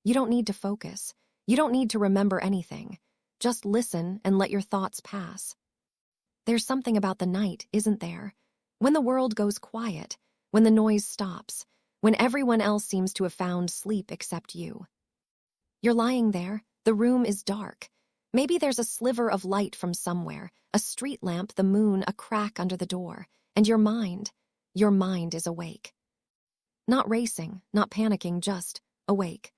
You don't need to focus. You don't need to remember anything. Just listen and let your thoughts pass. There's something about the night, isn't there? When the world goes quiet, when the noise stops, when everyone else seems to have found sleep except you. You're lying there, the room is dark. Maybe there's a sliver of light from somewhere, a street lamp, the moon, a crack under the door, and your mind is awake. Not racing, not panicking, just awake.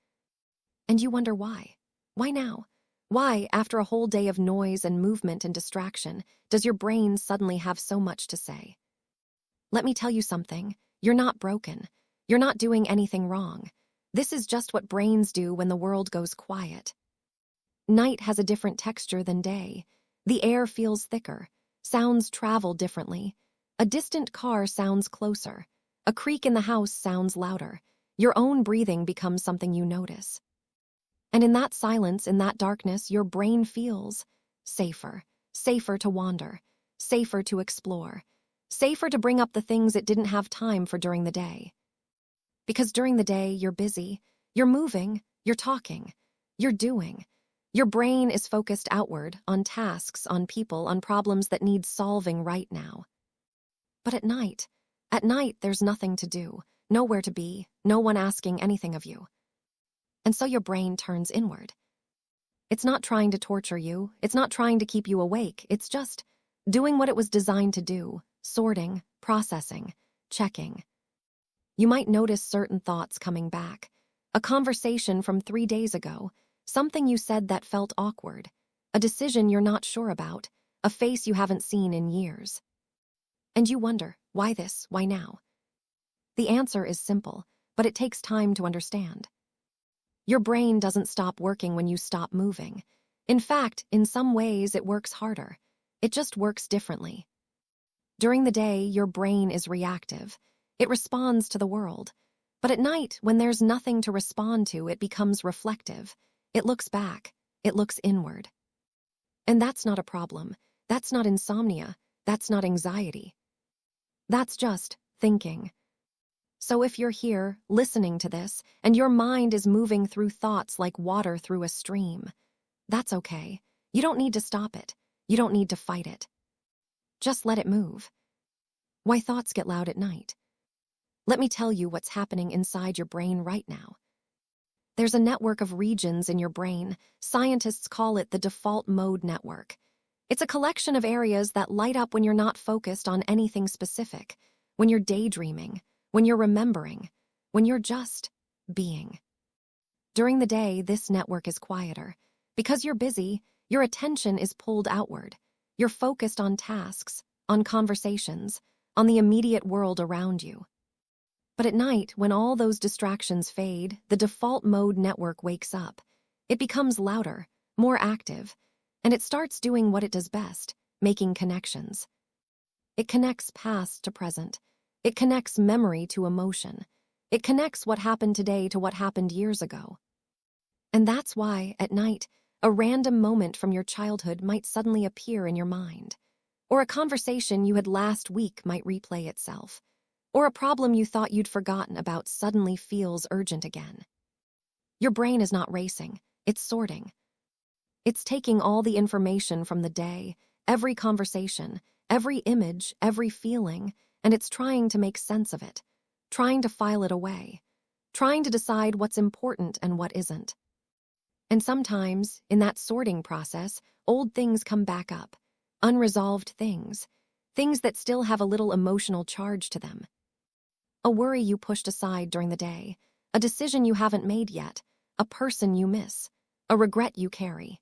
And you wonder why. Why now? Why, after a whole day of noise and movement and distraction, does your brain suddenly have so much to say? Let me tell you something. You're not broken. You're not doing anything wrong. This is just what brains do when the world goes quiet. Night has a different texture than day. The air feels thicker. Sounds travel differently. A distant car sounds closer. A creak in the house sounds louder. Your own breathing becomes something you notice. And in that silence, in that darkness, your brain feels safer. Safer to wander. Safer to explore. Safer to bring up the things it didn't have time for during the day. Because during the day, you're busy. You're moving. You're talking. You're doing. Your brain is focused outward, on tasks, on people, on problems that need solving right now. But at night, there's nothing to do, nowhere to be, no one asking anything of you. And so your brain turns inward. It's not trying to torture you, it's not trying to keep you awake, it's just doing what it was designed to do, sorting, processing, checking. You might notice certain thoughts coming back. A conversation from 3 days ago, something you said that felt awkward, a decision you're not sure about, a face you haven't seen in years. And you wonder, why this, why now? The answer is simple, but it takes time to understand. Your brain doesn't stop working when you stop moving. In fact, in some ways it works harder. It just works differently. During the day, your brain is reactive. It responds to the world. But at night, when there's nothing to respond to, it becomes reflective. It looks back. It looks inward. And that's not a problem. That's not insomnia. That's not anxiety. That's just thinking. So if you're here, listening to this, and your mind is moving through thoughts like water through a stream, that's okay. You don't need to stop it. You don't need to fight it. Just let it move. Why thoughts get loud at night? Let me tell you what's happening inside your brain right now. There's a network of regions in your brain. Scientists call it the default mode network. It's a collection of areas that light up when you're not focused on anything specific, when you're daydreaming, when you're remembering, when you're just being. During the day, this network is quieter. Because you're busy, your attention is pulled outward. You're focused on tasks, on conversations, on the immediate world around you. But at night, when all those distractions fade, the default mode network wakes up. It becomes louder, more active, and it starts doing what it does best, making connections. It connects past to present. It connects memory to emotion. It connects what happened today to what happened years ago. And that's why, at night, a random moment from your childhood might suddenly appear in your mind. Or a conversation you had last week might replay itself. Or a problem you thought you'd forgotten about suddenly feels urgent again. Your brain is not racing, it's sorting. It's taking all the information from the day, every conversation, every image, every feeling, and it's trying to make sense of it, trying to file it away, trying to decide what's important and what isn't. And sometimes, in that sorting process, old things come back up, unresolved things, things that still have a little emotional charge to them. A worry you pushed aside during the day, a decision you haven't made yet, a person you miss, a regret you carry.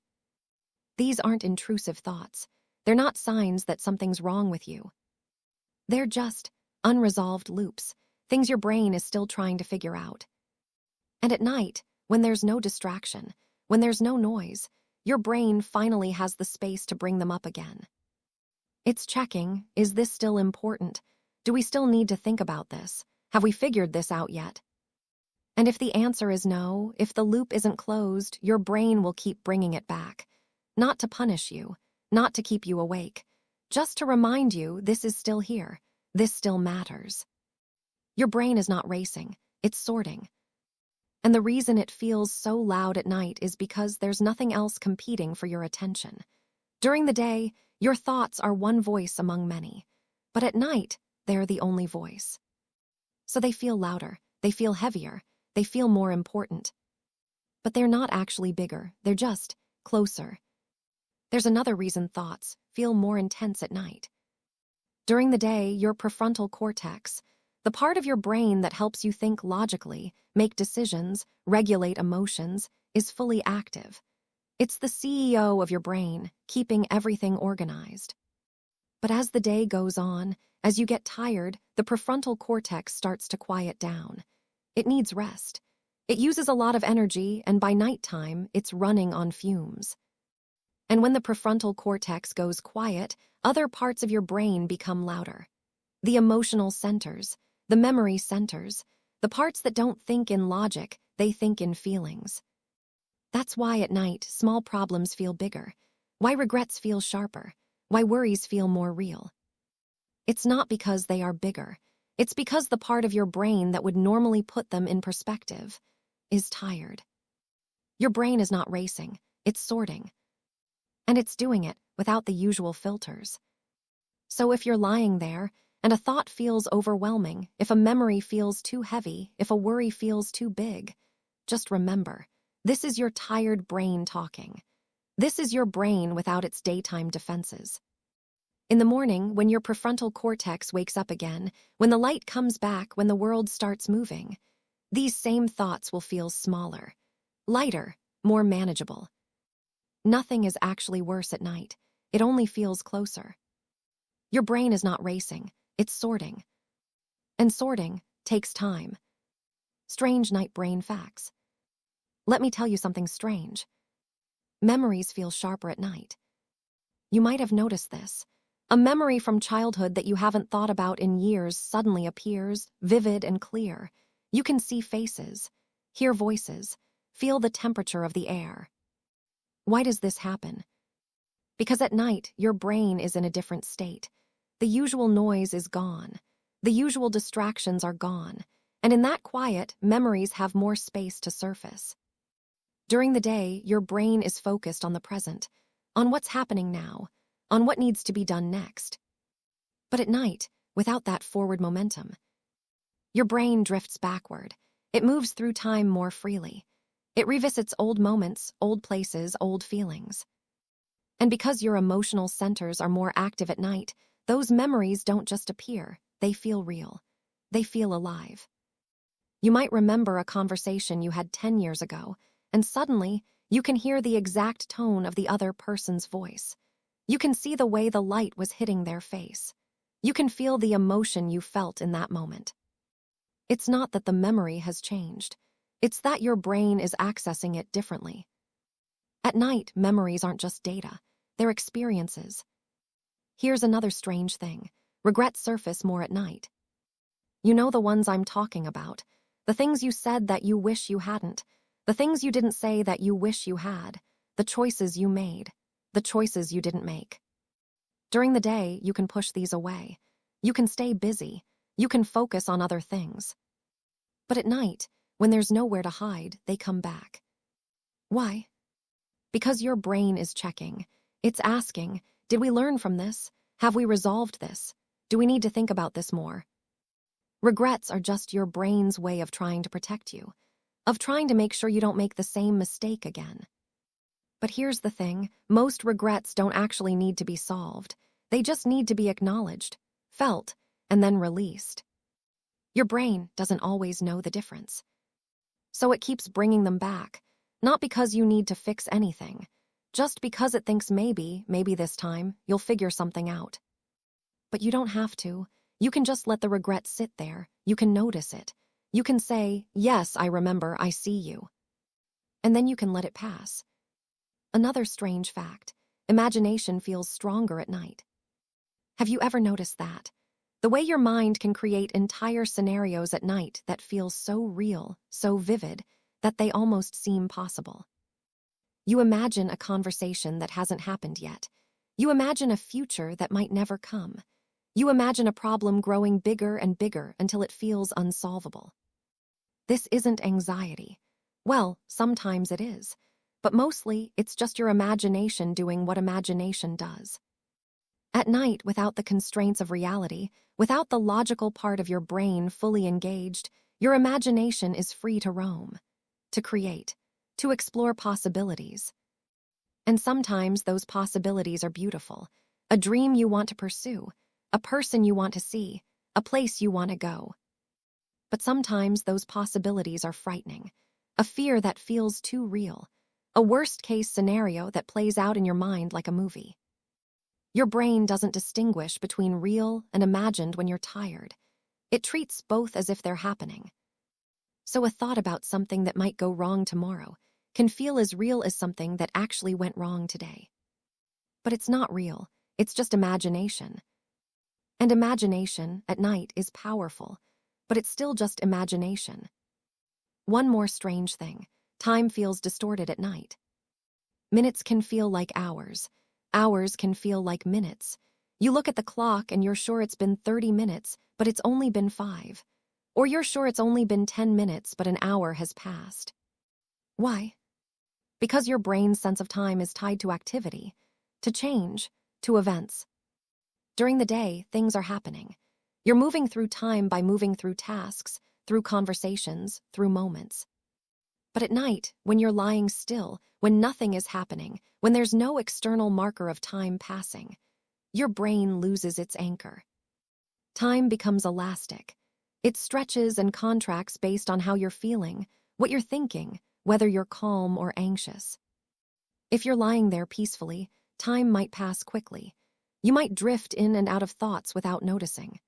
These aren't intrusive thoughts. They're not signs that something's wrong with you. They're just unresolved loops, things your brain is still trying to figure out. And at night, when there's no distraction, when there's no noise, your brain finally has the space to bring them up again. It's checking, is this still important? Do we still need to think about this? Have we figured this out yet? And if the answer is no, if the loop isn't closed, your brain will keep bringing it back. Not to punish you, not to keep you awake, just to remind you this is still here, this still matters. Your brain is not racing, it's sorting. And the reason it feels so loud at night is because there's nothing else competing for your attention. During the day, your thoughts are one voice among many. But at night, they're the only voice. So they feel louder, they feel heavier, they feel more important. But they're not actually bigger, they're just closer. There's another reason thoughts feel more intense at night. During the day, your prefrontal cortex, the part of your brain that helps you think logically, make decisions, regulate emotions, is fully active. It's the CEO of your brain, keeping everything organized. But as the day goes on, as you get tired, the prefrontal cortex starts to quiet down. It needs rest. It uses a lot of energy, and by nighttime, it's running on fumes. And when the prefrontal cortex goes quiet, other parts of your brain become louder. The emotional centers, the memory centers, the parts that don't think in logic, they think in feelings. That's why at night, small problems feel bigger, why regrets feel sharper, why worries feel more real. It's not because they are bigger. It's because the part of your brain that would normally put them in perspective is tired. Your brain is not racing, it's sorting. And it's doing it without the usual filters. So if you're lying there, and a thought feels overwhelming, if a memory feels too heavy, if a worry feels too big, just remember, this is your tired brain talking. This is your brain without its daytime defenses. In the morning, when your prefrontal cortex wakes up again, when the light comes back, when the world starts moving, these same thoughts will feel smaller, lighter, more manageable. Nothing is actually worse at night. It only feels closer. Your brain is not racing, it's sorting. And sorting takes time. Strange night brain facts. Let me tell you something strange. Memories feel sharper at night. You might have noticed this. A memory from childhood that you haven't thought about in years suddenly appears, vivid and clear. You can see faces, hear voices, feel the temperature of the air. Why does this happen? Because at night, your brain is in a different state. The usual noise is gone. The usual distractions are gone. And in that quiet, memories have more space to surface. During the day, your brain is focused on the present, on what's happening now, on what needs to be done next. But at night, without that forward momentum, your brain drifts backward. It moves through time more freely. It revisits old moments, old places, old feelings. And because your emotional centers are more active at night, those memories don't just appear, they feel real. They feel alive. You might remember a conversation you had 10 years ago, and suddenly, you can hear the exact tone of the other person's voice. You can see the way the light was hitting their face. You can feel the emotion you felt in that moment. It's not that the memory has changed. It's that your brain is accessing it differently. At night, memories aren't just data. They're experiences. Here's another strange thing. Regrets surface more at night. You know the ones I'm talking about. The things you said that you wish you hadn't. The things you didn't say that you wish you had. The choices you made. The choices you didn't make. During the day, you can push these away. You can stay busy. You can focus on other things. But at night, when there's nowhere to hide, they come back. Why? Because your brain is checking. It's asking, did we learn from this? Have we resolved this? Do we need to think about this more? Regrets are just your brain's way of trying to protect you, of trying to make sure you don't make the same mistake again. But here's the thing, most regrets don't actually need to be solved. They just need to be acknowledged, felt, and then released. Your brain doesn't always know the difference. So it keeps bringing them back, not because you need to fix anything, just because it thinks maybe this time, you'll figure something out. But you don't have to. You can just let the regret sit there. You can notice it. You can say, yes, I remember, I see you. And then you can let it pass. Another strange fact, imagination feels stronger at night. Have you ever noticed that? The way your mind can create entire scenarios at night that feel so real, so vivid, that they almost seem possible. You imagine a conversation that hasn't happened yet. You imagine a future that might never come. You imagine a problem growing bigger and bigger until it feels unsolvable. This isn't anxiety. Well, sometimes it is, but mostly it's just your imagination doing what imagination does. At night, without the constraints of reality, without the logical part of your brain fully engaged, your imagination is free to roam, to create, to explore possibilities. And sometimes those possibilities are beautiful. A dream you want to pursue, a person you want to see, a place you want to go. But sometimes those possibilities are frightening, a fear that feels too real, a worst-case scenario that plays out in your mind like a movie. Your brain doesn't distinguish between real and imagined when you're tired. It treats both as if they're happening. So a thought about something that might go wrong tomorrow can feel as real as something that actually went wrong today. But it's not real, it's just imagination. And imagination, at night, is powerful, but it's still just imagination. One more strange thing: time feels distorted at night. Minutes can feel like hours. Hours can feel like minutes. You look at the clock and you're sure it's been 30 minutes, but it's only been 5. Or you're sure it's only been 10 minutes, but an hour has passed. Why? Because your brain's sense of time is tied to activity, to change, to events. During the day, things are happening. You're moving through time by moving through tasks, through conversations, through moments. But at night, when you're lying still, when nothing is happening, when there's no external marker of time passing, your brain loses its anchor. Time becomes elastic. It stretches and contracts based on how you're feeling, what you're thinking, whether you're calm or anxious. If you're lying there peacefully, time might pass quickly. You might drift in and out of thoughts without noticing.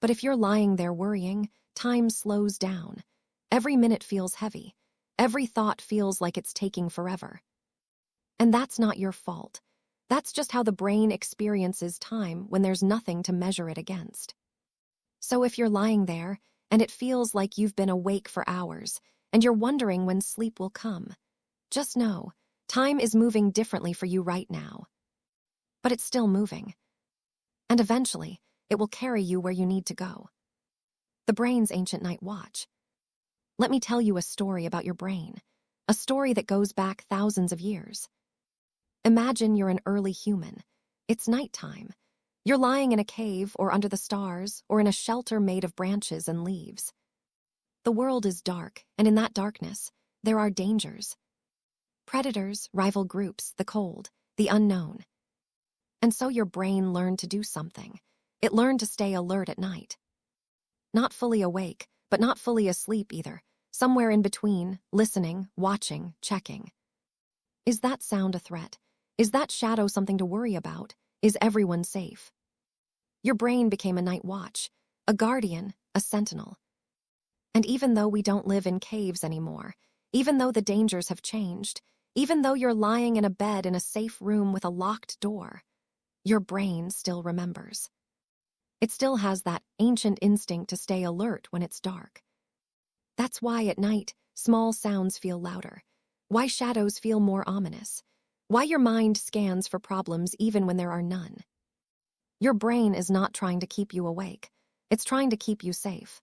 But if you're lying there worrying, time slows down. Every minute feels heavy. Every thought feels like it's taking forever. And that's not your fault. That's just how the brain experiences time when there's nothing to measure it against. So if you're lying there, and it feels like you've been awake for hours, and you're wondering when sleep will come, just know, time is moving differently for you right now. But it's still moving. And eventually, it will carry you where you need to go. The brain's ancient night watch. Let me tell you a story about your brain, a story that goes back thousands of years. Imagine you're an early human. It's nighttime. You're lying in a cave or under the stars or in a shelter made of branches and leaves. The world is dark, and in that darkness, there are dangers. Predators, rival groups, the cold, the unknown. And so your brain learned to do something. It learned to stay alert at night. Not fully awake, but not fully asleep either. Somewhere in between, listening, watching, checking. Is that sound a threat? Is that shadow something to worry about? Is everyone safe? Your brain became a night watch, a guardian, a sentinel. And even though we don't live in caves anymore, even though the dangers have changed, even though you're lying in a bed in a safe room with a locked door, your brain still remembers. It still has that ancient instinct to stay alert when it's dark. That's why at night, small sounds feel louder, why shadows feel more ominous, why your mind scans for problems even when there are none. Your brain is not trying to keep you awake. It's trying to keep you safe.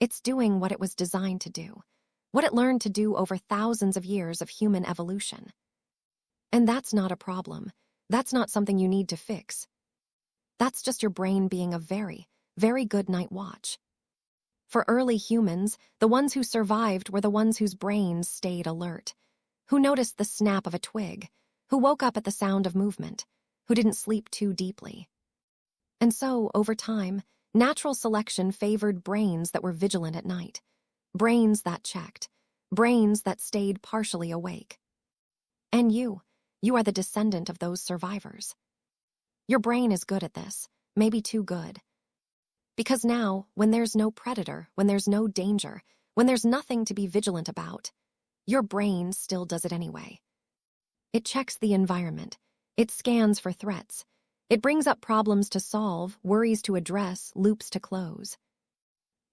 It's doing what it was designed to do, what it learned to do over thousands of years of human evolution. And that's not a problem. That's not something you need to fix. That's just your brain being a very, very good night watch. For early humans, the ones who survived were the ones whose brains stayed alert, who noticed the snap of a twig, who woke up at the sound of movement, who didn't sleep too deeply. And so, over time, natural selection favored brains that were vigilant at night, brains that checked, brains that stayed partially awake. And you are the descendant of those survivors. Your brain is good at this, maybe too good. Because now, when there's no predator, when there's no danger, when there's nothing to be vigilant about, your brain still does it anyway. It checks the environment. It scans for threats. It brings up problems to solve, worries to address, loops to close.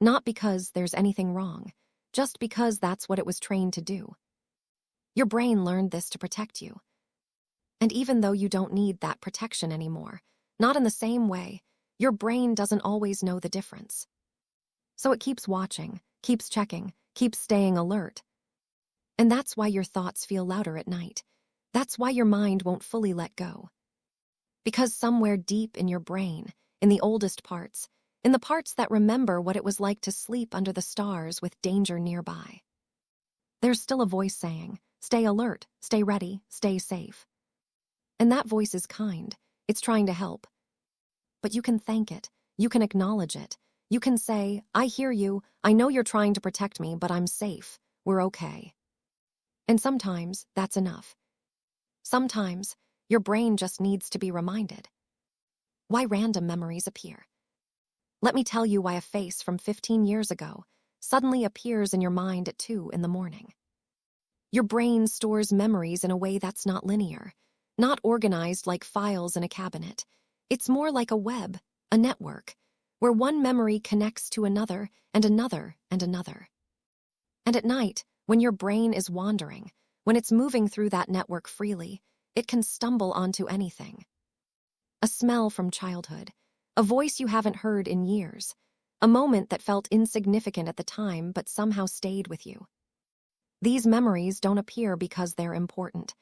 Not because there's anything wrong, just because that's what it was trained to do. Your brain learned this to protect you. And even though you don't need that protection anymore, not in the same way, your brain doesn't always know the difference. So it keeps watching, keeps checking, keeps staying alert. And that's why your thoughts feel louder at night. That's why your mind won't fully let go. Because somewhere deep in your brain, in the oldest parts, in the parts that remember what it was like to sleep under the stars with danger nearby, there's still a voice saying, stay alert, stay ready, stay safe. And that voice is kind. It's trying to help. But you can thank it. You can acknowledge it. You can say, I hear you. I know you're trying to protect me, but I'm safe. We're okay. And sometimes that's enough. Sometimes your brain just needs to be reminded. Why random memories appear. Let me tell you why a face from 15 years ago suddenly appears in your mind at 2 in the morning. Your brain stores memories in a way that's not linear, not organized like files in a cabinet. It's more like a web, a network, where one memory connects to another and another and another. And at night, when your brain is wandering, when it's moving through that network freely, it can stumble onto anything. A smell from childhood, a voice you haven't heard in years, a moment that felt insignificant at the time but somehow stayed with you. These memories don't appear because they're important.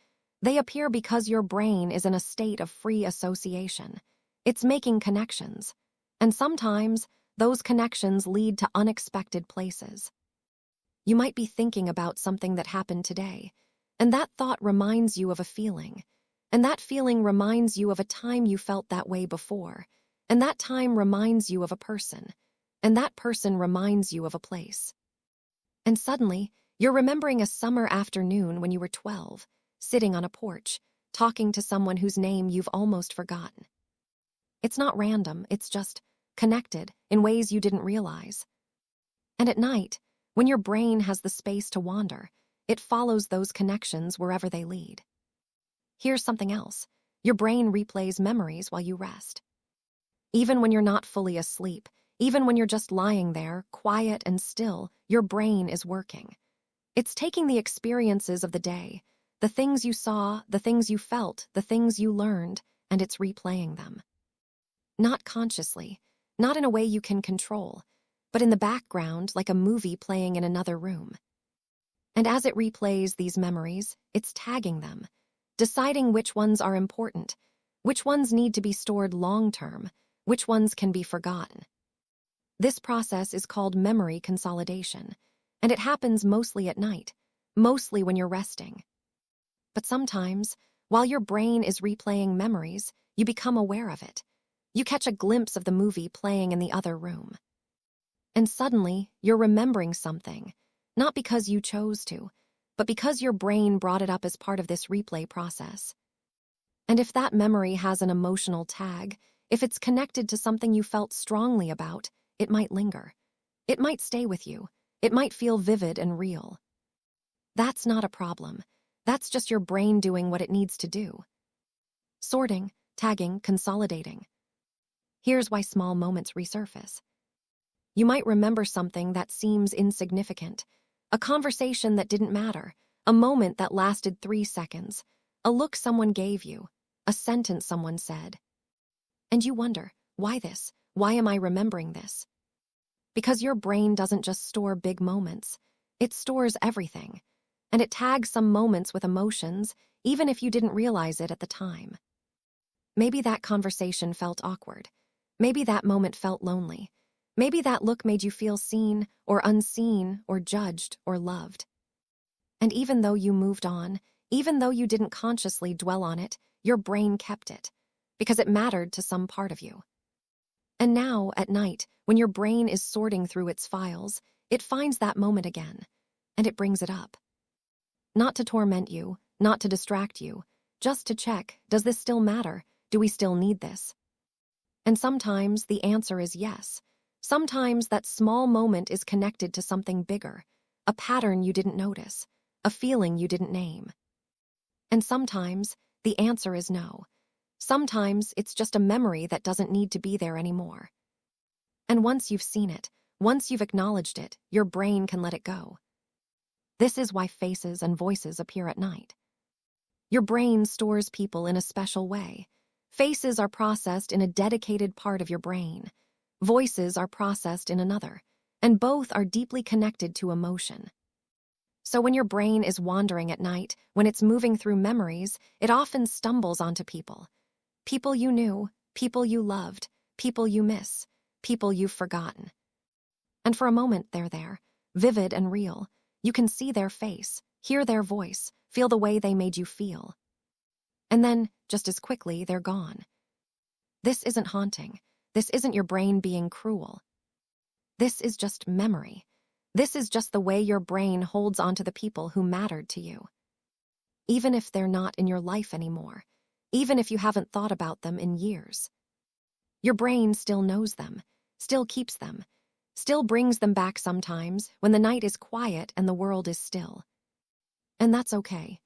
They appear because your brain is in a state of free association. It's making connections. And sometimes, those connections lead to unexpected places. You might be thinking about something that happened today, and that thought reminds you of a feeling. And that feeling reminds you of a time you felt that way before. And that time reminds you of a person. And that person reminds you of a place. And suddenly, you're remembering a summer afternoon when you were 12, sitting on a porch, talking to someone whose name you've almost forgotten. It's not random, it's just connected in ways you didn't realize. And at night, when your brain has the space to wander, it follows those connections wherever they lead. Here's something else. Your brain replays memories while you rest. Even when you're not fully asleep, even when you're just lying there, quiet and still, your brain is working. It's taking the experiences of the day, the things you saw, the things you felt, the things you learned, and it's replaying them. Not consciously, not in a way you can control, but in the background like a movie playing in another room. And as it replays these memories, it's tagging them, deciding which ones are important, which ones need to be stored long-term, which ones can be forgotten. This process is called memory consolidation, and it happens mostly at night, mostly when you're resting. But sometimes, while your brain is replaying memories, you become aware of it. You catch a glimpse of the movie playing in the other room. And suddenly, you're remembering something, not because you chose to, but because your brain brought it up as part of this replay process. And if that memory has an emotional tag, if it's connected to something you felt strongly about, it might linger. It might stay with you. It might feel vivid and real. That's not a problem. That's just your brain doing what it needs to do. Sorting, tagging, consolidating. Here's why small moments resurface. You might remember something that seems insignificant, a conversation that didn't matter, a moment that lasted 3 seconds, a look someone gave you, a sentence someone said. And you wonder, why this? Why am I remembering this? Because your brain doesn't just store big moments, it stores everything, and it tags some moments with emotions, even if you didn't realize it at the time. Maybe that conversation felt awkward. Maybe that moment felt lonely. Maybe that look made you feel seen, or unseen, or judged, or loved. And even though you moved on, even though you didn't consciously dwell on it, your brain kept it, because it mattered to some part of you. And now, at night, when your brain is sorting through its files, it finds that moment again, and it brings it up. Not to torment you, not to distract you, just to check, does this still matter? Do we still need this? And sometimes the answer is yes. Sometimes that small moment is connected to something bigger, a pattern you didn't notice, a feeling you didn't name. And sometimes the answer is no. Sometimes it's just a memory that doesn't need to be there anymore. And once you've seen it, once you've acknowledged it, your brain can let it go. This is why faces and voices appear at night. Your brain stores people in a special way. Faces are processed in a dedicated part of your brain. Voices are processed in another, and both are deeply connected to emotion. So when your brain is wandering at night, when it's moving through memories, it often stumbles onto people. People you knew, people you loved, people you miss, people you've forgotten. And for a moment they're there, vivid and real. You can see their face, hear their voice, feel the way they made you feel. And then, just as quickly, they're gone. This isn't haunting. This isn't your brain being cruel. This is just memory. This is just the way your brain holds onto the people who mattered to you. Even if they're not in your life anymore, even if you haven't thought about them in years. Your brain still knows them, still keeps them, still brings them back sometimes when the night is quiet and the world is still. And that's okay.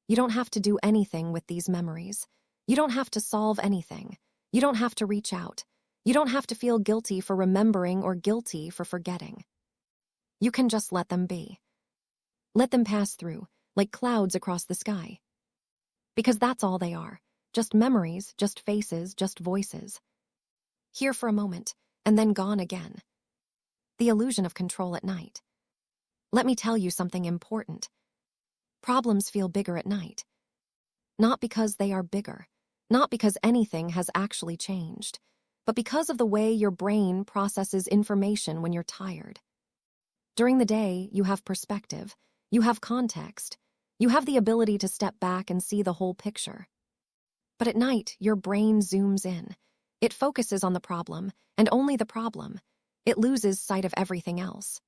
You don't have to do anything with these memories. You don't have to solve anything. You don't have to reach out. You don't have to feel guilty for remembering or guilty for forgetting. You can just let them be. Let them pass through, like clouds across the sky. Because that's all they are. Just memories, just faces, just voices. Here for a moment, and then gone again. The illusion of control at night. Let me tell you something important. Problems feel bigger at night. Not because they are bigger, not because anything has actually changed, but because of the way your brain processes information when you're tired. During the day, you have perspective, you have context, you have the ability to step back and see the whole picture. But at night, your brain zooms in. It focuses on the problem, and only the problem. It loses sight of everything else.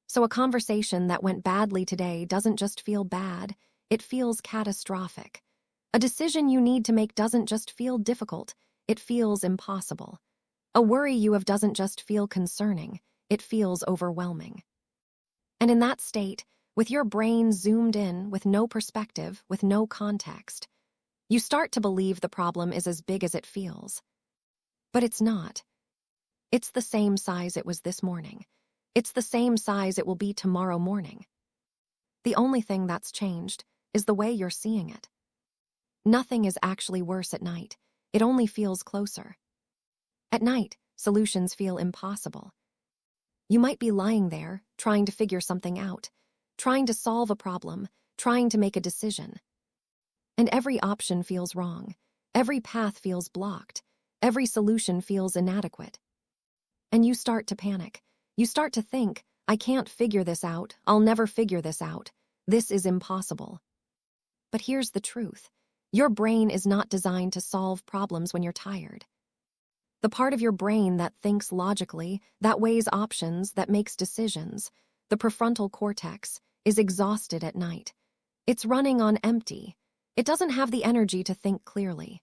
So a conversation that went badly today doesn't just feel bad, it feels catastrophic. A decision you need to make doesn't just feel difficult, it feels impossible. A worry you have doesn't just feel concerning, it feels overwhelming. And in that state, with your brain zoomed in, with no perspective, with no context, you start to believe the problem is as big as it feels. But it's not. It's the same size it was this morning. It's the same size it will be tomorrow morning. The only thing that's changed is the way you're seeing it. Nothing is actually worse at night. It only feels closer. At night, solutions feel impossible. You might be lying there, trying to figure something out, trying to solve a problem, trying to make a decision. And every option feels wrong. Every path feels blocked. Every solution feels inadequate. And you start to panic. You start to think, I can't figure this out. I'll never figure this out. This is impossible. But here's the truth. Your brain is not designed to solve problems when you're tired. The part of your brain that thinks logically, that weighs options, that makes decisions, the prefrontal cortex, is exhausted at night. It's running on empty. It doesn't have the energy to think clearly.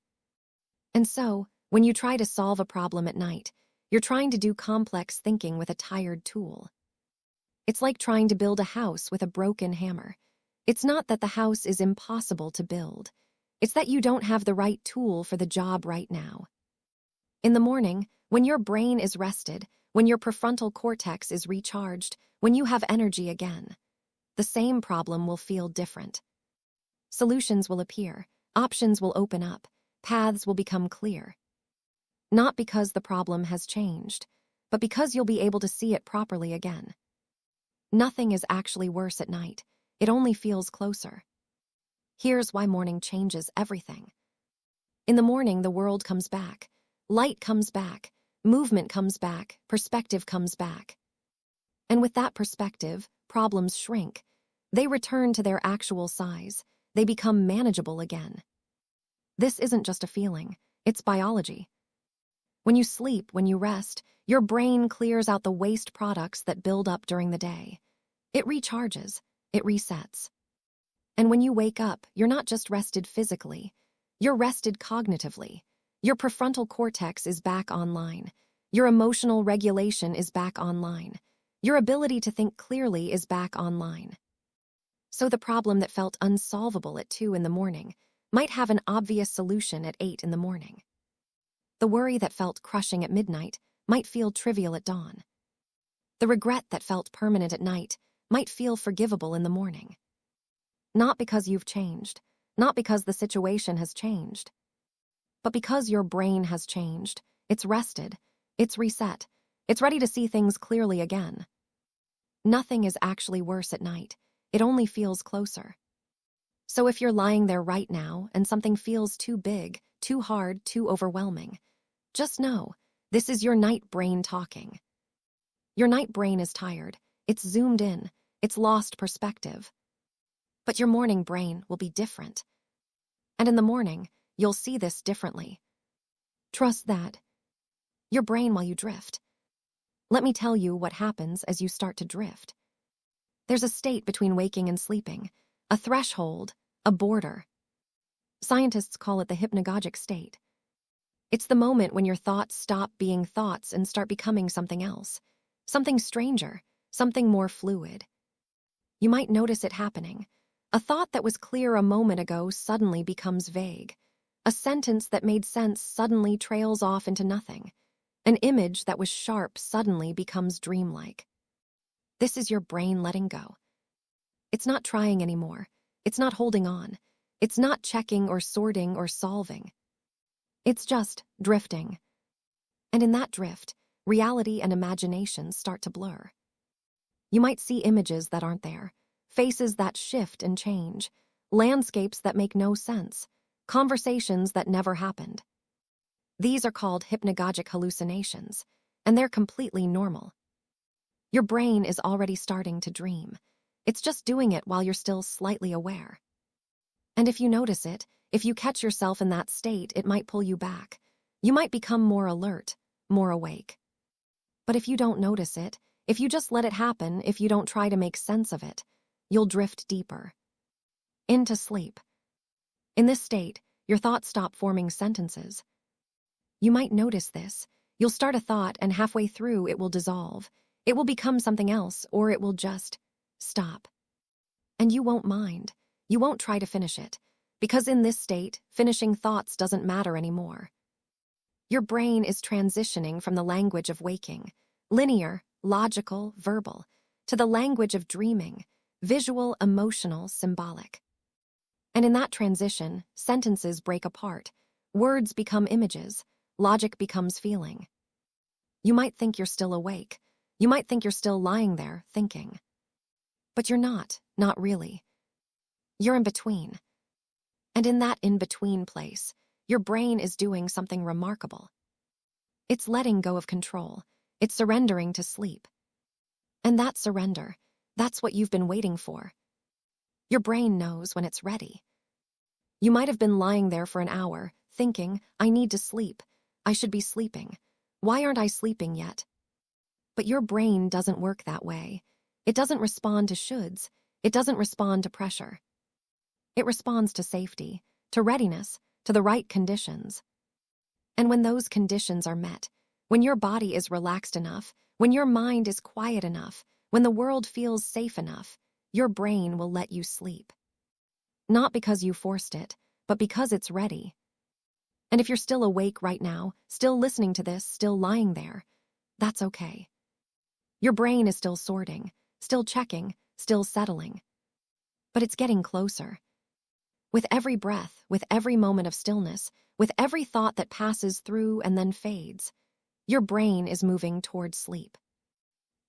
And so, when you try to solve a problem at night, you're trying to do complex thinking with a tired tool. It's like trying to build a house with a broken hammer. It's not that the house is impossible to build. It's that you don't have the right tool for the job right now. In the morning, when your brain is rested, when your prefrontal cortex is recharged, when you have energy again, the same problem will feel different. Solutions will appear, options will open up, paths will become clear. Not because the problem has changed, but because you'll be able to see it properly again. Nothing is actually worse at night. It only feels closer. Here's why morning changes everything. In the morning, the world comes back. Light comes back. Movement comes back. Perspective comes back. And with that perspective, problems shrink. They return to their actual size. They become manageable again. This isn't just a feeling. It's biology. When you sleep, when you rest, your brain clears out the waste products that build up during the day. It recharges. It resets. And when you wake up, you're not just rested physically. You're rested cognitively. Your prefrontal cortex is back online. Your emotional regulation is back online. Your ability to think clearly is back online. So the problem that felt unsolvable at 2 in the morning might have an obvious solution at 8 in the morning. The worry that felt crushing at midnight might feel trivial at dawn. The regret that felt permanent at night might feel forgivable in the morning. Not because you've changed, not because the situation has changed, but because your brain has changed. It's rested, it's reset, it's ready to see things clearly again. Nothing is actually worse at night. it only feels closer. So if you're lying there right now and something feels too big, too hard, too overwhelming, just know this is your night brain talking. Your night brain is tired, it's zoomed in, it's lost perspective. But your morning brain will be different. And in the morning, you'll see this differently. Trust that. Your brain while you drift. Let me tell you what happens as you start to drift. There's a state between waking and sleeping, a threshold, a border. Scientists call it the hypnagogic state. It's the moment when your thoughts stop being thoughts and start becoming something else, something stranger, something more fluid. You might notice it happening. A thought that was clear a moment ago suddenly becomes vague. A sentence that made sense suddenly trails off into nothing. An image that was sharp suddenly becomes dreamlike. This is your brain letting go. It's not trying anymore. It's not holding on. It's not checking or sorting or solving. It's just drifting. And in that drift, reality and imagination start to blur. You might see images that aren't there, faces that shift and change, landscapes that make no sense, conversations that never happened. These are called hypnagogic hallucinations, and they're completely normal. Your brain is already starting to dream. It's just doing it while you're still slightly aware. And if you notice it, if you catch yourself in that state, it might pull you back. You might become more alert, more awake. But if you don't notice it, if you just let it happen, if you don't try to make sense of it, you'll drift deeper. Into sleep. In this state, your thoughts stop forming sentences. You might notice this. You'll start a thought and halfway through it will dissolve. It will become something else, or it will just stop. And you won't mind. You won't try to finish it. Because in this state, finishing thoughts doesn't matter anymore. Your brain is transitioning from the language of waking, linear, logical, verbal, to the language of dreaming, visual, emotional, symbolic. And in that transition, sentences break apart, words become images, logic becomes feeling. You might think you're still awake. You might think you're still lying there, thinking. But you're not really. You're in between. And in that in-between place, your brain is doing something remarkable. It's letting go of control. It's surrendering to sleep. And that surrender, that's what you've been waiting for. Your brain knows when it's ready. You might have been lying there for an hour, thinking, I need to sleep. I should be sleeping. Why aren't I sleeping yet? But your brain doesn't work that way. It doesn't respond to shoulds. It doesn't respond to pressure. It responds to safety, to readiness, to the right conditions. And when those conditions are met, when your body is relaxed enough, when your mind is quiet enough, when the world feels safe enough, your brain will let you sleep. Not because you forced it, but because it's ready. And if you're still awake right now, still listening to this, still lying there, that's okay. Your brain is still sorting, still checking, still settling. But it's getting closer. With every breath, with every moment of stillness, with every thought that passes through and then fades, your brain is moving toward sleep.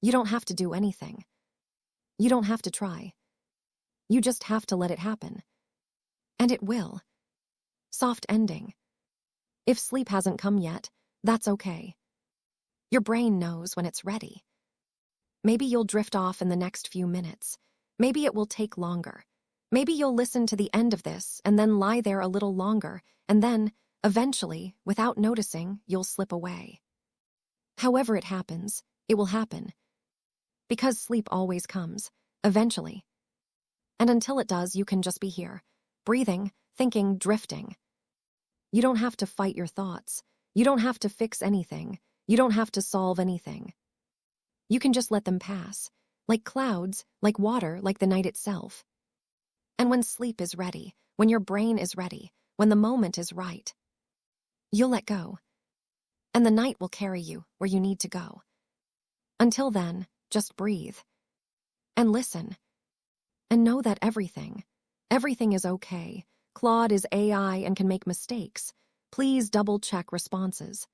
You don't have to do anything. You don't have to try. You just have to let it happen. And it will. Soft ending. If sleep hasn't come yet, that's okay. Your brain knows when it's ready. Maybe you'll drift off in the next few minutes. Maybe it will take longer. Maybe you'll listen to the end of this and then lie there a little longer, and then, eventually, without noticing, you'll slip away. However it happens, it will happen. Because sleep always comes, eventually. And until it does, you can just be here, breathing, thinking, drifting. You don't have to fight your thoughts. You don't have to fix anything. You don't have to solve anything. You can just let them pass, like clouds, like water, like the night itself. And when sleep is ready, when your brain is ready, when the moment is right, you'll let go. And the night will carry you where you need to go. Until then, just breathe. And listen. And know that everything is okay. Claude is AI and can make mistakes. Please double-check responses.